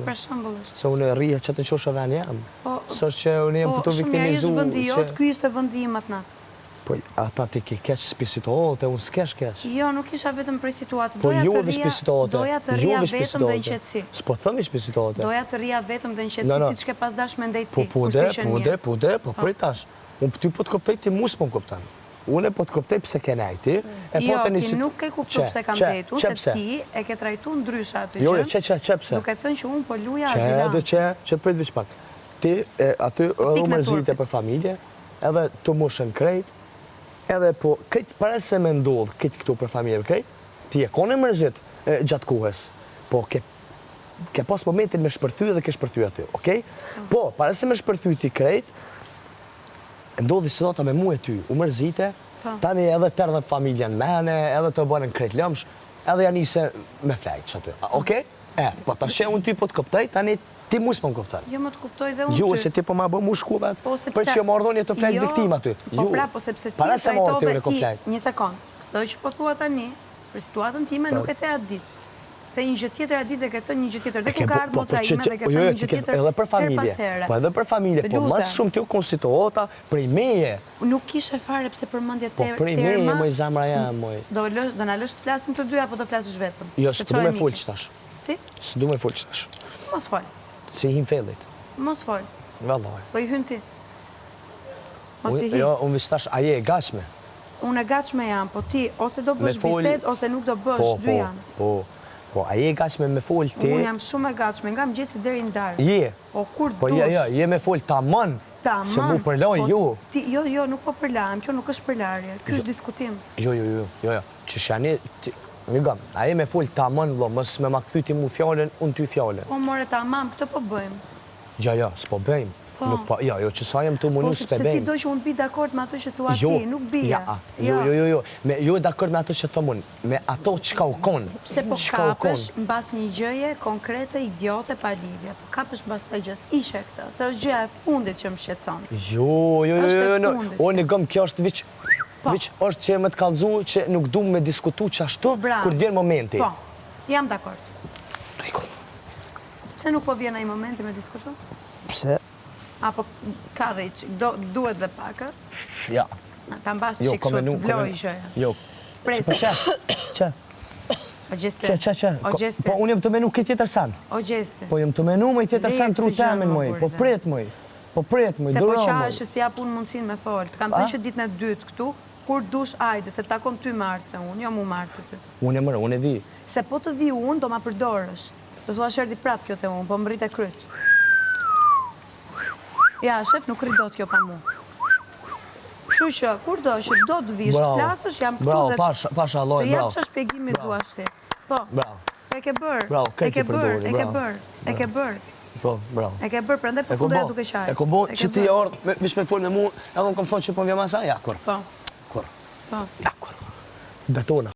për shembull është. Se unë rrija që të qoshë vend jam. Së është që unë jem për të Shumë ja ishë viktimizu. vendi jot, ky ishte vendi im atë natë. Po ata ti ke keq spi situatë, unë s'kesh keq. Jo, nuk isha vetëm për situatë. Po juve spi situatë. Doja të rria vetëm dhe në qetësi. S'po thëmi spi situatë. Doja të rria vetëm dhe në qetësi, siç ke pas dash me ndej ti. Po pritash. Unë ty po të koptej ti mu s'po më koptan. Unë po të koptej pse ke nejti. Jo, ti nuk e kuptu pse kam dejtu, se ti e ke trajtu ndryshe atë gjë. Jo, që pse? Duke thënë që unë po luja azilant. Që prit vishpak. Ti aty edhe mërzite për familje, edhe të mushën krejt, edhe po, këtë para se me ndodhë këtë këtu për familje krejt, ti e kone mërzit gjatë kuhes, po ke pas momentin me shpërthy dhe ke shpërthy aty, okej? Po, para se me shpërthy ti krejt, ndodhi situata me mu e ty, u mërzite, tani edhe të erdhe familjen mene, edhe të bënën krejt lëmsh, edhe janë nise me flajt që aty, okej? Po ta she unë ty po të koptaj, tani ti mu s'po më koptaj. Jo, më të kuptoj dhe unë ty. Jo, se ti po ma bë mu shkuve, për që më ardhoni të flajt viktima ty. Po pra, po sepse ti trajtove ti, një sekund, këtë që po thua tani, për situatën time nuk e the atë ditë. Dhe një gjë tjetër atë ditë dhe ke thënë një gjë tjetër, dhe ku ka ardhë motra ime dhe ke thënë një gjë tjetër edhe për familje. Po edhe për familje, po mas shumë t'ju konstituota prej meje. Nuk ishe fare pse përmendje terma. Po prej meje, moj zamra jam, moj. Do na lësh të flasim të dy apo të flasësh vetëm? Jo, s'du me full qëtash. Si? S'du me full qëtash. Mos fol. Si him fellit. Mos fol. Vallaj. Po i hyn ti. Mos i hyn. Jo, unë vishtash, aje e gachme. Unë e gachme jam, po ti ose do bësh bised, ose nuk do bësh, dy janë. Po, aje e gachme me fol ti... Unë jam shumë e gachme, nga mëgjesi deri në darë. Je. Po, kur dush... Po, je me fol tamam. Se mu përlaj ju. Jo, nuk po përlajmë, kjo nuk është përlarje, kjo është diskutim. Jo, që shani... Një gam, aje me fol tamam, mos me ma këthy ti mu fjallën, unë ty fjallën. Po, more tamam, këtë po bëjmë. Jo, s'po bëjmë. Jo, që sa jem të munu s'pe bëjmë. Po, sepse ti do që unë bi dakord me ato që thua ti, nuk bia. Jo, jo dakord me ato që thua mund, me ato qka u konë. Pse po kapësh në bas një gjëje konkrete, idiote, pa lidhje. Po kapësh në bas të gjës, ishe këta, se është gjëja e fundit që më shqetson. Jo, unë gëm kjo është viç është që me të kalzu që nuk du me diskutu që ashtu, kur të vjen momenti. Po, jam dakord. Pse nuk po vjen ai momenti me diskutu? Pse? Apo ka dhe duhet dhe pakë? Ja. Ta mbas që kështu të vloj gjëja. Jo. Presë. Që? O gjeste. Që? Po unë jem të menu këtë tjetër san. O gjeste. Po jem të menu me tjetër san tru temin moj. Po pret moj. Po pret moj. Se po qash si ja punë mundësin me folë. Të kam thënë që ditën e dytë këtu, kur dush ajde, se takon ty martë unë, jo mu martë ty. Unë e vi. Se po të vi unë, do ma përdorësh. Do thua shërdi prap kjo të unë, po më rrit e kryt. Ja, shef, nuk rridot kjo pa mu. Shu që, kur do që do të vish, të flasësh, jam këtu dhe... Bravo, pasha loj, bravo. Të jam që shpjegimi du ashti. Po, e ke bërë, e ke bërë. Po, bravo. E ke bërë, prandaj po fundoja duke qajt. E ko bo që ti orë, vish me folë me mu, edhe unë kom thonë që po vje masa, ja, kur. Po. Kur. Po. Ja, kur. Betona.